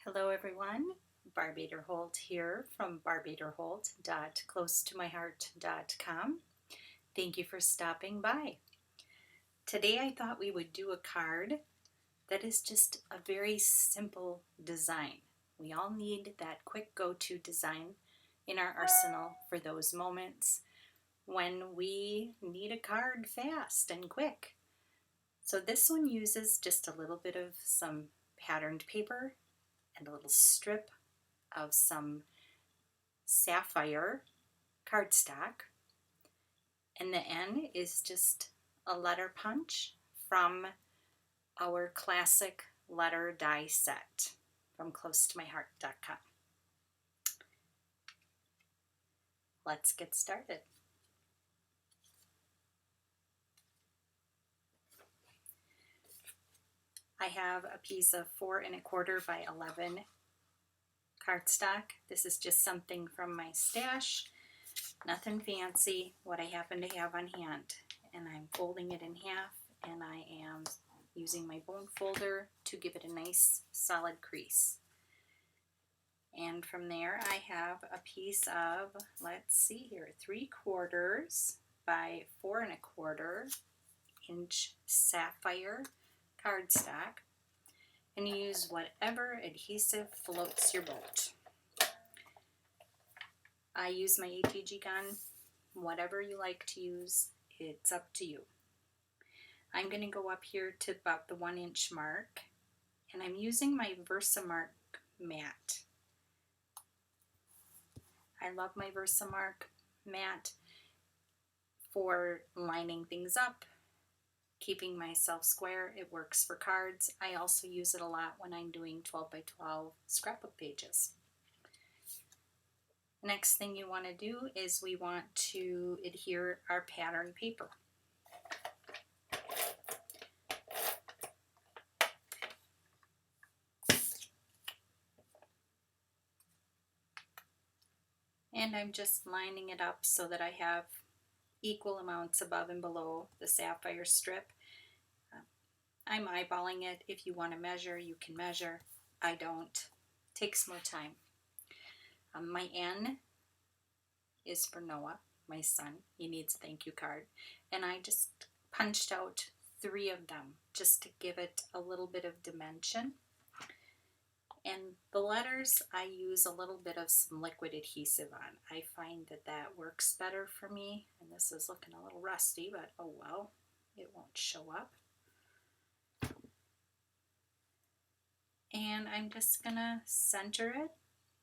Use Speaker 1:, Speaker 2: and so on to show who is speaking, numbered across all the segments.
Speaker 1: Hello everyone, Barbader Holt here from barbaderholt.closetomyheart.com. Thank you for stopping by. Today I thought we would do a card that is just a very simple design. We all need that quick go-to design in our arsenal for those moments when we need a card fast and quick. So this one uses just a little bit of some patterned paper and a little strip of some sapphire cardstock, and the N is just a letter punch from our classic letter die set from closetomyheart.com. Let's get started. I have a piece of 4 1/4 by 11 cardstock. This is just something from my stash, nothing fancy, what I happen to have on hand. And I'm folding it in half, and I am using my bone folder to give it a nice solid crease. And from there I have a piece of, let's see here, 3/4 by 4 1/4 inch sapphire cardstock, and use whatever adhesive floats your boat. I use my ATG gun. Whatever you like to use, it's up to you. I'm going to go up here to about the 1 inch mark, and I'm using my Versamark mat. I love my Versamark mat for lining things up, keeping myself square. It works for cards. I also use it a lot when I'm doing 12 by 12 scrapbook pages. Next thing you want to do is we want to adhere our pattern paper. And I'm just lining it up so that I have equal amounts above and below the sapphire strip. I'm eyeballing it. If you want to measure, you can measure. I don't. It takes more time. My N is for Noah, my son. He needs a thank you card. And I just punched out 3 of them just to give it a little bit of dimension. And the letters I use a little bit of some liquid adhesive on. I find that that works better for me. And this is looking a little rusty, but oh well, it won't show up. And I'm just gonna center it,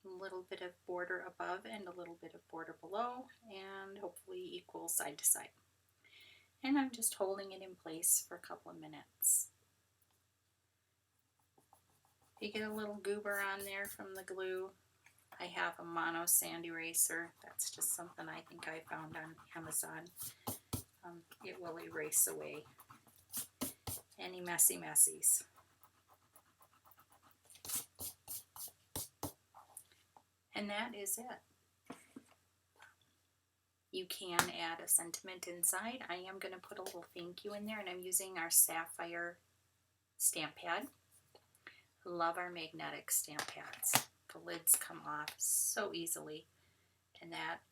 Speaker 1: a little bit of border above and a little bit of border below, and hopefully equal side to side. And I'm just holding it in place for a couple of minutes. If you get a little goober on there from the glue, I have a mono sand eraser. That's just something I think I found on Amazon. It will erase away any messy messies. And that is it. You can add a sentiment inside. I am going to put a little thank you in there, and I'm using our sapphire stamp pad. Love our magnetic stamp pads. The lids come off so easily, and that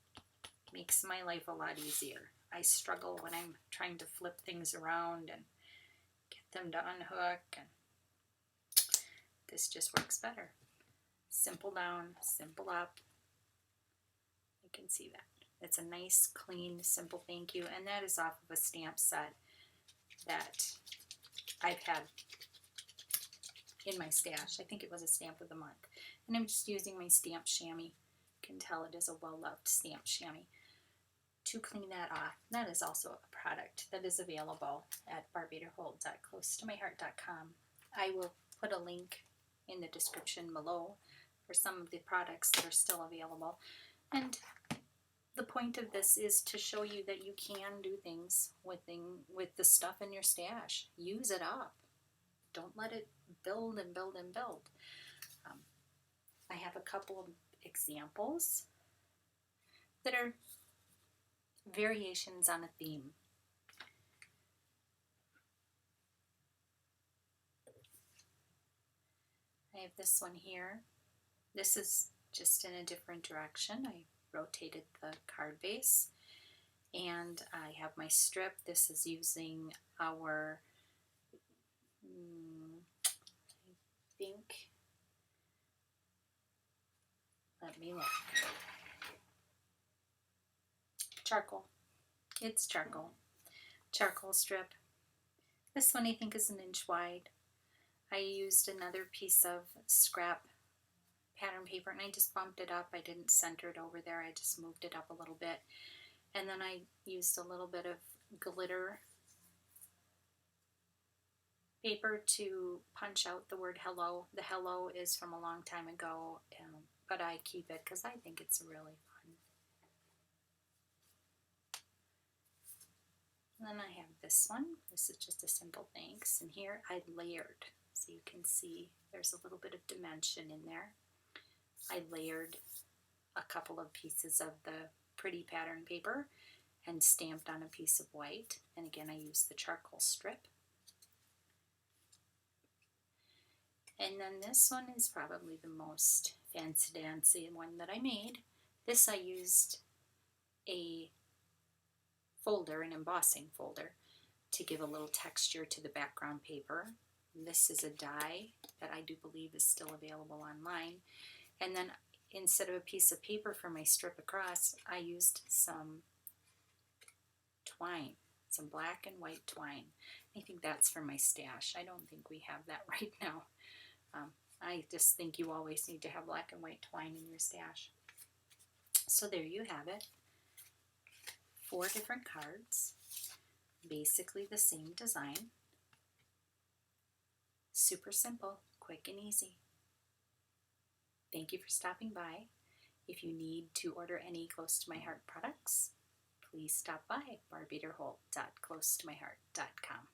Speaker 1: makes my life a lot easier. I struggle when I'm trying to flip things around and get them to unhook, and this just works better. Simple down, simple up. You can see that. It's a nice, clean, simple thank you, and that is off of a stamp set that I've had in my stash. I think it was a stamp of the month. And I'm just using my stamp chamois. You can tell it is a well-loved stamp chamois to clean that off. That is also a product that is available at barbaderholt.closetomyheart.com. I will put a link in the description below for some of the products that are still available. And the point of this is to show you that you can do things with the stuff in your stash. Use it up. Don't let it build and build and build. I have a couple of examples that are variations on a theme. I I have this one here. This is just in a different direction. I rotated the card base. And I have my strip. This is using our, I think, let me look. Charcoal. It's charcoal. Charcoal strip. This one I think is 1 inch wide. I used another piece of scrap pattern paper and I just bumped it up. I didn't center it over there. I just moved it up a little bit. And then I used a little bit of glitter paper to punch out the word hello. The hello is from a long time ago, but I keep it because I think it's really fun. And then I have this one. This is just a simple thanks. And here I layered. So you can see there's a little bit of dimension in there. I layered a couple of pieces of the pretty pattern paper and stamped on a piece of white. And again, I used the charcoal strip. And then this one is probably the most fancy-dancy one that I made. This I used a folder, an embossing folder, to give a little texture to the background paper. This is a die that I do believe is still available online. And then instead of a piece of paper for my strip across, I used some twine, some black and white twine. I think that's for my stash. I don't think we have that right now. I just think you always need to have black and white twine in your stash. So there you have it. 4 different cards, basically the same design. Super simple, quick and easy. Thank you for stopping by. If you need to order any Close to My Heart products, please stop by barbieterholt.closetomyheart.com.